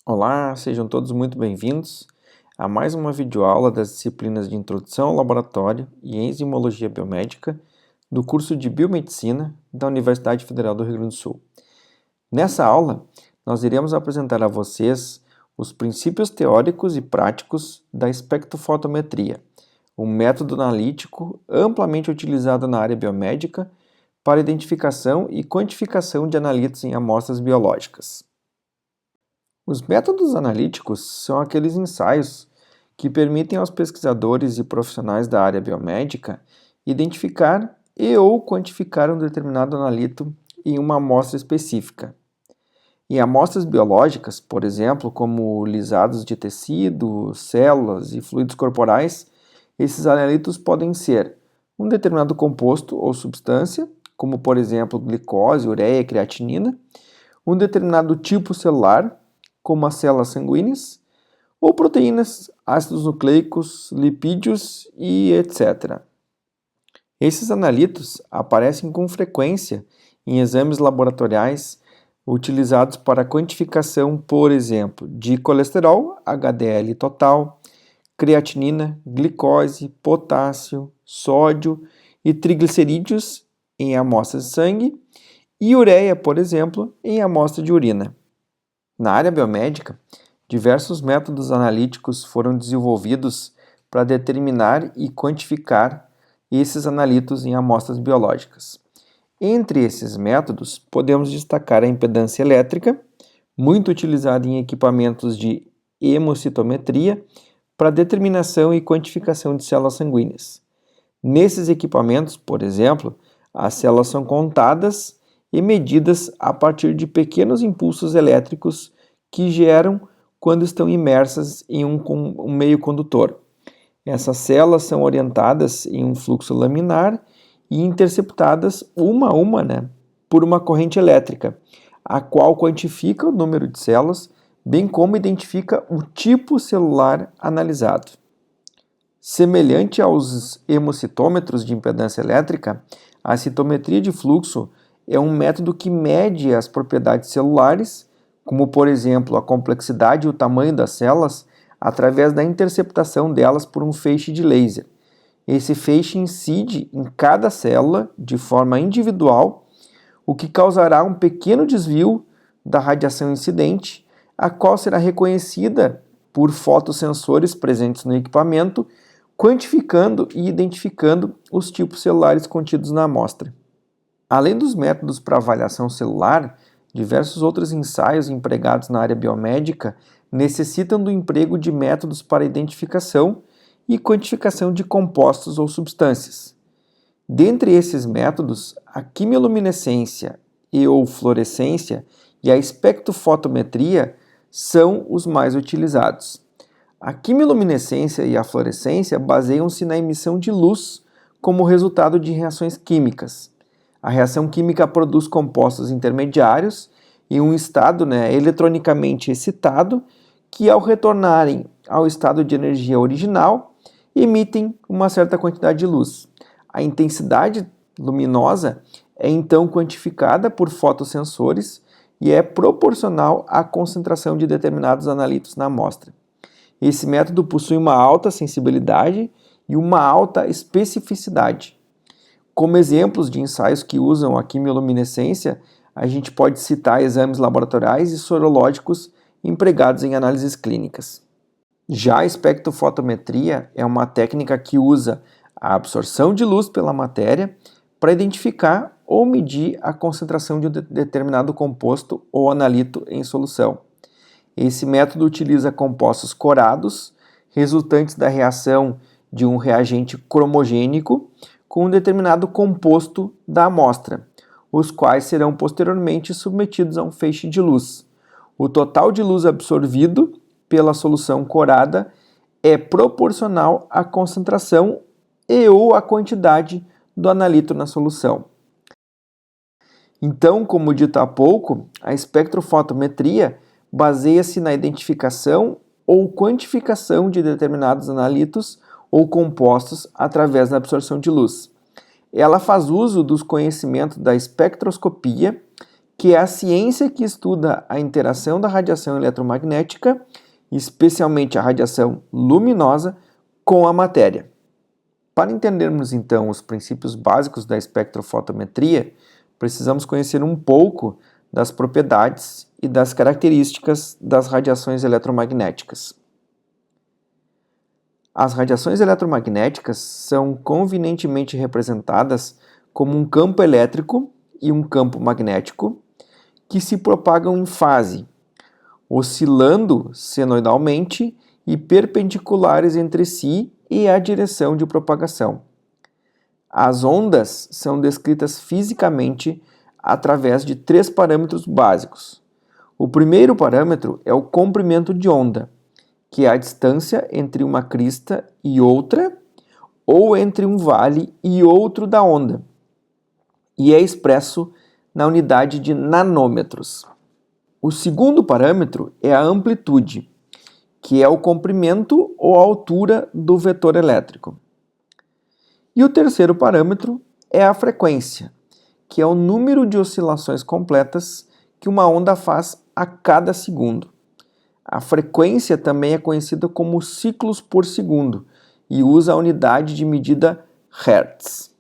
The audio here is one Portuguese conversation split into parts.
Olá, sejam todos muito bem-vindos a mais uma videoaula das disciplinas de Introdução ao Laboratório e Enzimologia Biomédica do curso de Biomedicina da Universidade Federal do Rio Grande do Sul. Nessa aula, nós iremos apresentar a vocês os princípios teóricos e práticos da espectrofotometria, um método analítico amplamente utilizado na área biomédica para identificação e quantificação de analitos em amostras biológicas. Os métodos analíticos são aqueles ensaios que permitem aos pesquisadores e profissionais da área biomédica identificar e ou quantificar um determinado analito em uma amostra específica. Em amostras biológicas, por exemplo, como lisados de tecido, células e fluidos corporais, esses analitos podem ser um determinado composto ou substância, como por exemplo glicose, ureia, creatinina, um determinado tipo celular, como as células sanguíneas, ou proteínas, ácidos nucleicos, lipídios e etc. Esses analitos aparecem com frequência em exames laboratoriais utilizados para quantificação, por exemplo, de colesterol, HDL total, creatinina, glicose, potássio, sódio e triglicerídeos em amostras de sangue e ureia, por exemplo, em amostra de urina. Na área biomédica, diversos métodos analíticos foram desenvolvidos para determinar e quantificar esses analitos em amostras biológicas. Entre esses métodos, podemos destacar a impedância elétrica, muito utilizada em equipamentos de hemocitometria para determinação e quantificação de células sanguíneas. Nesses equipamentos, por exemplo, as células são contadas e medidas a partir de pequenos impulsos elétricos que geram quando estão imersas em um meio condutor. Essas células são orientadas em um fluxo laminar e interceptadas uma a uma, por uma corrente elétrica, a qual quantifica o número de células, bem como identifica o tipo celular analisado. Semelhante aos hemocitômetros de impedância elétrica, a citometria de fluxo é um método que mede as propriedades celulares, como por exemplo a complexidade e o tamanho das células, através da interceptação delas por um feixe de laser. Esse feixe incide em cada célula de forma individual, o que causará um pequeno desvio da radiação incidente, a qual será reconhecida por fotossensores presentes no equipamento, quantificando e identificando os tipos celulares contidos na amostra. Além dos métodos para avaliação celular, diversos outros ensaios empregados na área biomédica necessitam do emprego de métodos para identificação e quantificação de compostos ou substâncias. Dentre esses métodos, a quimiluminescência e ou fluorescência e a espectrofotometria são os mais utilizados. A quimiluminescência e a fluorescência baseiam-se na emissão de luz como resultado de reações químicas. A reação química produz compostos intermediários em um estado eletronicamente excitado que, ao retornarem ao estado de energia original, emitem uma certa quantidade de luz. A intensidade luminosa é então quantificada por fotossensores e é proporcional à concentração de determinados analitos na amostra. Esse método possui uma alta sensibilidade e uma alta especificidade. Como exemplos de ensaios que usam a quimiluminescência, a gente pode citar exames laboratoriais e sorológicos empregados em análises clínicas. Já a espectrofotometria é uma técnica que usa a absorção de luz pela matéria para identificar ou medir a concentração de um determinado composto ou analito em solução. Esse método utiliza compostos corados, resultantes da reação de um reagente cromogênico, com um determinado composto da amostra, os quais serão posteriormente submetidos a um feixe de luz. O total de luz absorvido pela solução corada é proporcional à concentração e ou à quantidade do analito na solução. Então, como dito há pouco, a espectrofotometria baseia-se na identificação ou quantificação de determinados analitos ou compostos através da absorção de luz. Ela faz uso dos conhecimentos da espectroscopia, que é a ciência que estuda a interação da radiação eletromagnética, especialmente a radiação luminosa, com a matéria. Para entendermos então os princípios básicos da espectrofotometria, precisamos conhecer um pouco das propriedades e das características das radiações eletromagnéticas. As radiações eletromagnéticas são convenientemente representadas como um campo elétrico e um campo magnético que se propagam em fase, oscilando senoidalmente e perpendiculares entre si e a direção de propagação. As ondas são descritas fisicamente através de 3 parâmetros básicos. O primeiro parâmetro é o comprimento de onda, que é a distância entre uma crista e outra, ou entre um vale e outro da onda, e é expresso na unidade de nanômetros. O segundo parâmetro é a amplitude, que é o comprimento ou altura do vetor elétrico. E o terceiro parâmetro é a frequência, que é o número de oscilações completas que uma onda faz a cada segundo. A frequência também é conhecida como ciclos por segundo e usa a unidade de medida Hertz.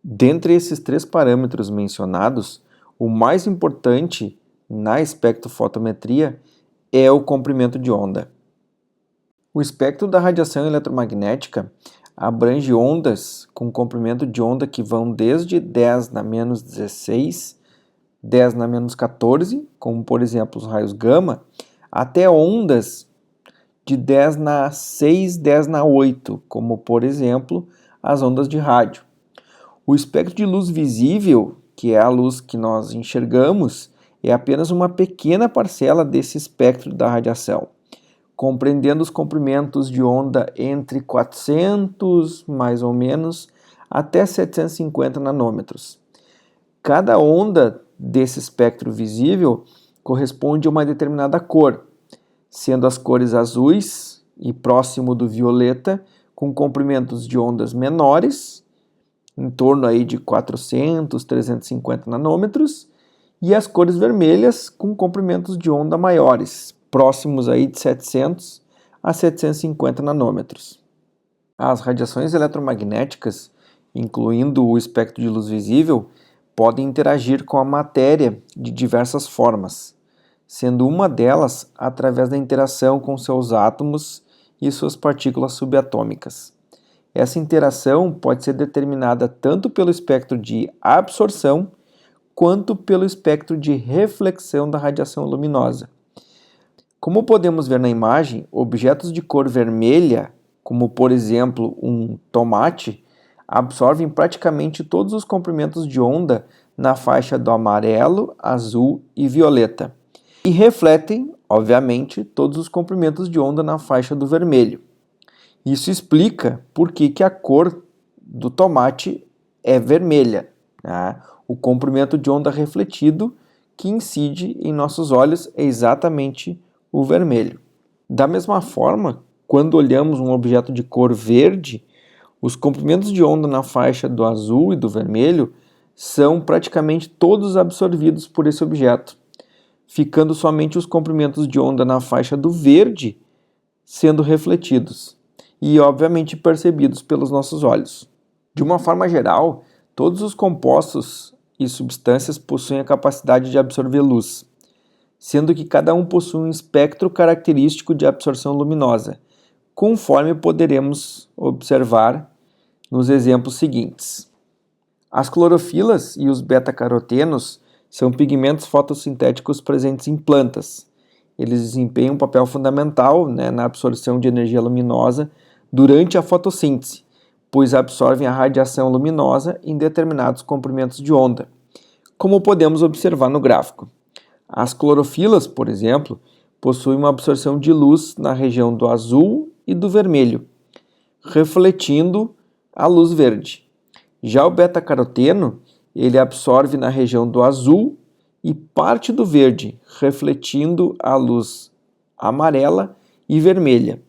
Dentre esses 3 parâmetros mencionados, o mais importante na espectrofotometria é o comprimento de onda. O espectro da radiação eletromagnética abrange ondas com comprimento de onda que vão desde 10 na menos 16, 10 na menos 14, como por exemplo os raios gama, até ondas de 10 na 6, 10 na 8, como por exemplo as ondas de rádio. O espectro de luz visível, que é a luz que nós enxergamos, é apenas uma pequena parcela desse espectro da radiação, compreendendo os comprimentos de onda entre 400, mais ou menos, até 750 nanômetros. Cada onda desse espectro visível corresponde a uma determinada cor, sendo as cores azuis e próximo do violeta, com comprimentos de ondas menores, em torno aí de 400, 350 nanômetros, e as cores vermelhas com comprimentos de onda maiores, próximos aí de 700 a 750 nanômetros. As radiações eletromagnéticas, incluindo o espectro de luz visível, podem interagir com a matéria de diversas formas, sendo uma delas através da interação com seus átomos e suas partículas subatômicas. Essa interação pode ser determinada tanto pelo espectro de absorção quanto pelo espectro de reflexão da radiação luminosa. Como podemos ver na imagem, objetos de cor vermelha, como por exemplo um tomate, absorvem praticamente todos os comprimentos de onda na faixa do amarelo, azul e violeta, e refletem, obviamente, todos os comprimentos de onda na faixa do vermelho. Isso explica por que a cor do tomate é vermelha, né? O comprimento de onda refletido que incide em nossos olhos é exatamente o vermelho. Da mesma forma, quando olhamos um objeto de cor verde, os comprimentos de onda na faixa do azul e do vermelho são praticamente todos absorvidos por esse objeto, ficando somente os comprimentos de onda na faixa do verde sendo refletidos e, obviamente, percebidos pelos nossos olhos. De uma forma geral, todos os compostos e substâncias possuem a capacidade de absorver luz, sendo que cada um possui um espectro característico de absorção luminosa, conforme poderemos observar nos exemplos seguintes. As clorofilas e os beta-carotenos são pigmentos fotossintéticos presentes em plantas. Eles desempenham um papel fundamental, na absorção de energia luminosa durante a fotossíntese, pois absorvem a radiação luminosa em determinados comprimentos de onda, como podemos observar no gráfico. As clorofilas, por exemplo, possuem uma absorção de luz na região do azul e do vermelho, refletindo a luz verde. Já o beta-caroteno, ele absorve na região do azul e parte do verde, refletindo a luz amarela e vermelha,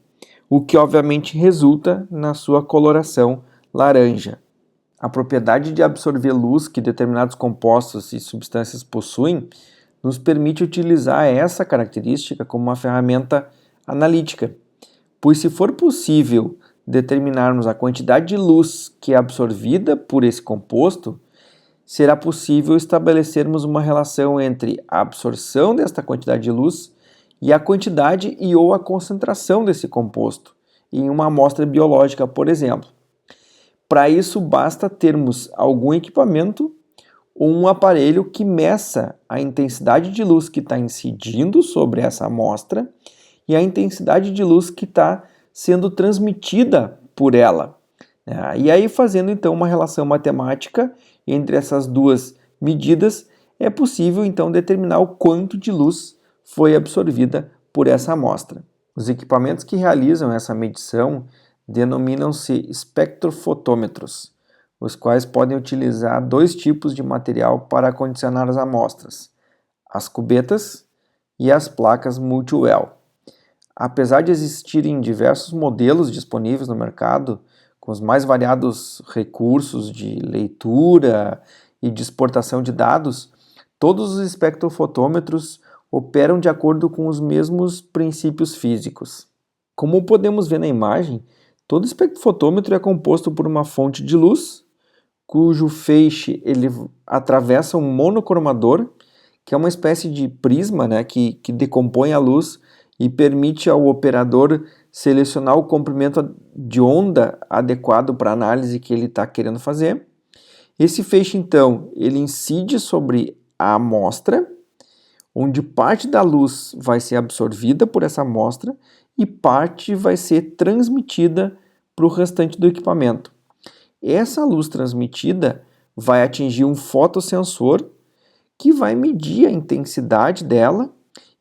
o que obviamente resulta na sua coloração laranja. A propriedade de absorver luz que determinados compostos e substâncias possuem nos permite utilizar essa característica como uma ferramenta analítica, pois se for possível determinarmos a quantidade de luz que é absorvida por esse composto, será possível estabelecermos uma relação entre a absorção desta quantidade de luz e a quantidade e ou a concentração desse composto em uma amostra biológica, por exemplo. Para isso, basta termos algum equipamento ou um aparelho que meça a intensidade de luz que está incidindo sobre essa amostra e a intensidade de luz que está sendo transmitida por ela. E aí, fazendo então uma relação matemática entre essas duas medidas, é possível então determinar o quanto de luz foi absorvida por essa amostra. Os equipamentos que realizam essa medição denominam-se espectrofotômetros, os quais podem utilizar dois tipos de material para condicionar as amostras, as cubetas e as placas multi-well. Apesar de existirem diversos modelos disponíveis no mercado, com os mais variados recursos de leitura e de exportação de dados, todos os espectrofotômetros operam de acordo com os mesmos princípios físicos. Como podemos ver na imagem, todo espectrofotômetro é composto por uma fonte de luz, cujo feixe ele atravessa um monocromador, que é uma espécie de prisma, que decompõe a luz e permite ao operador selecionar o comprimento de onda adequado para a análise que ele está querendo fazer. Esse feixe, então, ele incide sobre a amostra, onde parte da luz vai ser absorvida por essa amostra e parte vai ser transmitida para o restante do equipamento. Essa luz transmitida vai atingir um fotossensor que vai medir a intensidade dela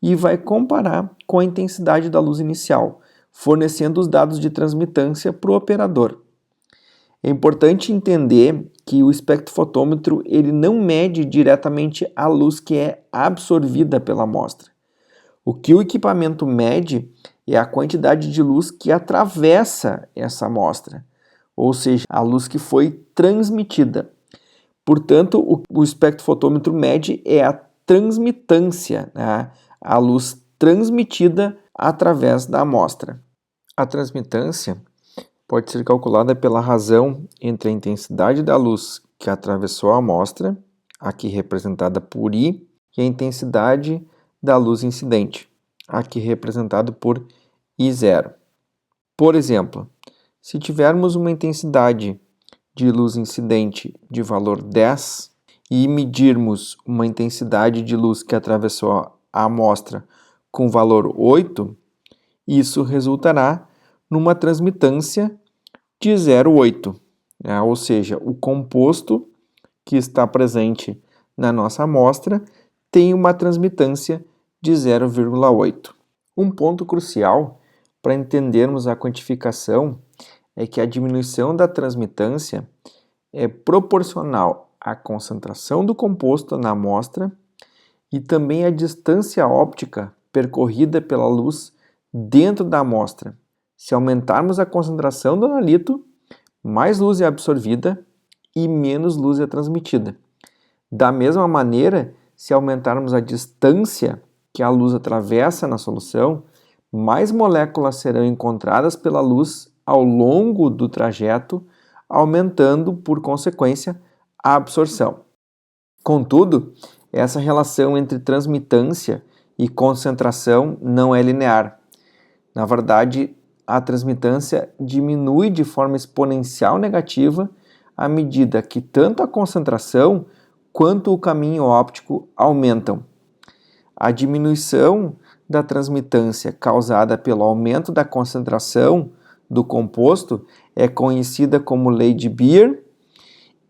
e vai comparar com a intensidade da luz inicial, fornecendo os dados de transmitância para o operador. É importante entender que o espectrofotômetro ele não mede diretamente a luz que é absorvida pela amostra. O que o equipamento mede é a quantidade de luz que atravessa essa amostra, ou seja, a luz que foi transmitida. Portanto, o espectrofotômetro mede a transmitância, a luz transmitida através da amostra. A transmitância pode ser calculada pela razão entre a intensidade da luz que atravessou a amostra, aqui representada por I, e a intensidade da luz incidente, aqui representado por I0. Por exemplo, se tivermos uma intensidade de luz incidente de valor 10 e medirmos uma intensidade de luz que atravessou a amostra com valor 8, isso resultará numa transmitância de 0,8, ou seja, o composto que está presente na nossa amostra tem uma transmitância de 0,8. Um ponto crucial para entendermos a quantificação é que a diminuição da transmitância é proporcional à concentração do composto na amostra e também à distância óptica percorrida pela luz dentro da amostra. Se aumentarmos a concentração do analito, mais luz é absorvida e menos luz é transmitida. Da mesma maneira, se aumentarmos a distância que a luz atravessa na solução, mais moléculas serão encontradas pela luz ao longo do trajeto, aumentando, por consequência, a absorção. Contudo, essa relação entre transmitância e concentração não é linear. Na verdade, a transmitância diminui de forma exponencial negativa à medida que tanto a concentração quanto o caminho óptico aumentam. A diminuição da transmitância causada pelo aumento da concentração do composto é conhecida como lei de Beer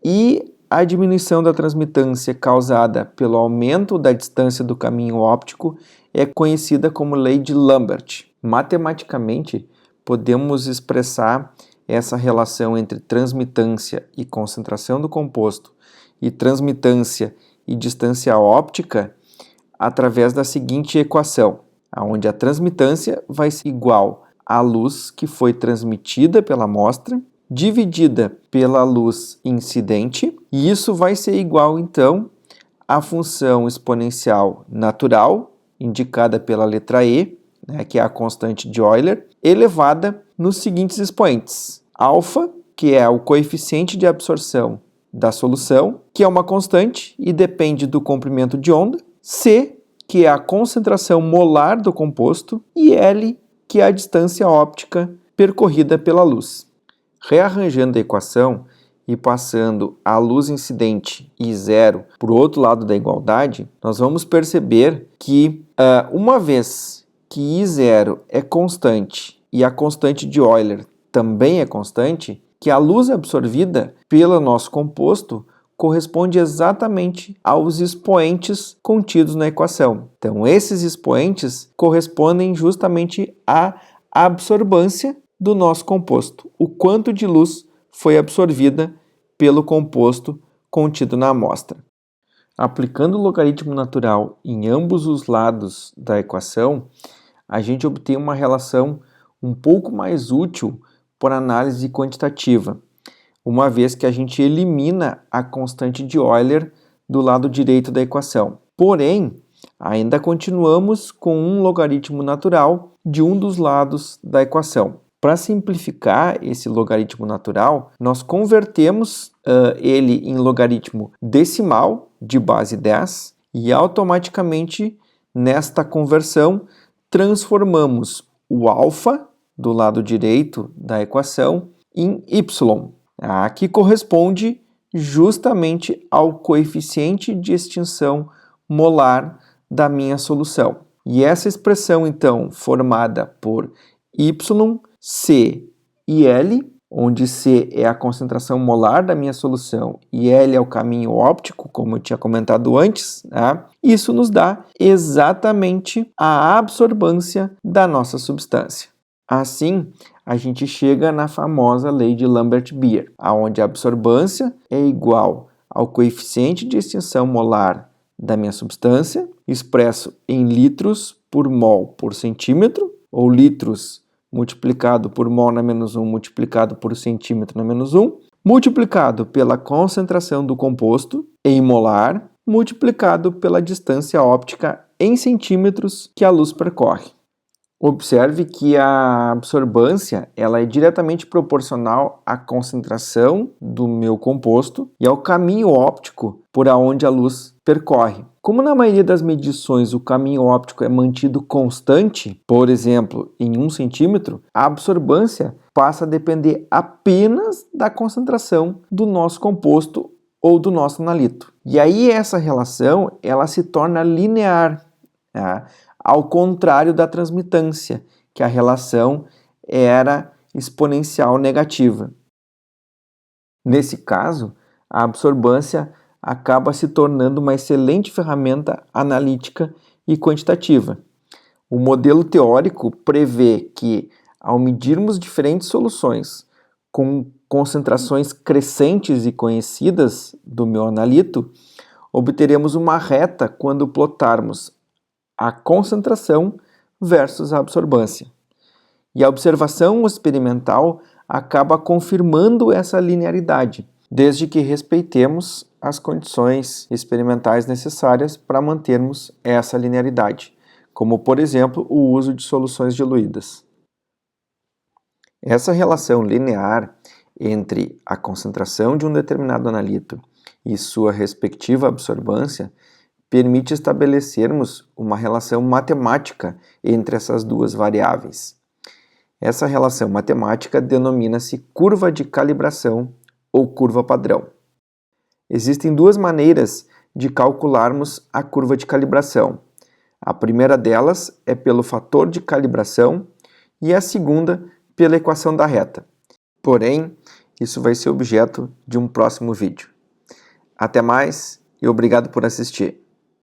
e a diminuição da transmitância causada pelo aumento da distância do caminho óptico é conhecida como lei de Lambert. Matematicamente, podemos expressar essa relação entre transmitância e concentração do composto e transmitância e distância óptica através da seguinte equação, onde a transmitância vai ser igual à luz que foi transmitida pela amostra dividida pela luz incidente, e isso vai ser igual, então, à função exponencial natural, indicada pela letra E, né, que é a constante de Euler, elevada nos seguintes expoentes. Alfa, que é o coeficiente de absorção da solução, que é uma constante e depende do comprimento de onda. C, que é a concentração molar do composto. E L, que é a distância óptica percorrida pela luz. Rearranjando a equação e passando a luz incidente I0 para o outro lado da igualdade, nós vamos perceber que, uma vez que I0 é constante e a constante de Euler também é constante, que a luz absorvida pelo nosso composto corresponde exatamente aos expoentes contidos na equação. Então, esses expoentes correspondem justamente à absorvância do nosso composto, o quanto de luz foi absorvida pelo composto contido na amostra. Aplicando o logaritmo natural em ambos os lados da equação, a gente obtém uma relação um pouco mais útil para análise quantitativa, uma vez que a gente elimina a constante de Euler do lado direito da equação. Porém, ainda continuamos com um logaritmo natural de um dos lados da equação. Para simplificar esse logaritmo natural, nós convertemos ele em logaritmo decimal de base 10 e automaticamente, nesta conversão, transformamos o alfa do lado direito da equação em y, que corresponde justamente ao coeficiente de extinção molar da minha solução. E essa expressão, então, formada por y, C e L, onde C é a concentração molar da minha solução e L é o caminho óptico, como eu tinha comentado antes, né? Isso nos dá exatamente a absorbância da nossa substância. Assim, a gente chega na famosa lei de Lambert-Beer, onde a absorbância é igual ao coeficiente de extinção molar da minha substância, expresso em litros por mol por centímetro, ou litros multiplicado por mol na menos 1 multiplicado por centímetro na menos 1, multiplicado pela concentração do composto em molar, multiplicado pela distância óptica em centímetros que a luz percorre. Observe que a absorbância ela é diretamente proporcional à concentração do meu composto e ao caminho óptico por onde a luz percorre. Como na maioria das medições o caminho óptico é mantido constante, por exemplo, em 1 centímetro, a absorbância passa a depender apenas da concentração do nosso composto ou do nosso analito. E aí essa relação ela se torna linear, tá? Ao contrário da transmitância, que a relação era exponencial negativa. Nesse caso, a absorbância acaba se tornando uma excelente ferramenta analítica e quantitativa. O modelo teórico prevê que, ao medirmos diferentes soluções com concentrações crescentes e conhecidas do meu analito, obteremos uma reta quando plotarmos a concentração versus a absorbância. E a observação experimental acaba confirmando essa linearidade, desde que respeitemos as condições experimentais necessárias para mantermos essa linearidade, como, por exemplo, o uso de soluções diluídas. Essa relação linear entre a concentração de um determinado analito e sua respectiva absorbância permite estabelecermos uma relação matemática entre essas duas variáveis. Essa relação matemática denomina-se curva de calibração ou curva padrão. Existem duas maneiras de calcularmos a curva de calibração. A primeira delas é pelo fator de calibração e a segunda pela equação da reta. Porém, isso vai ser objeto de um próximo vídeo. Até mais e obrigado por assistir.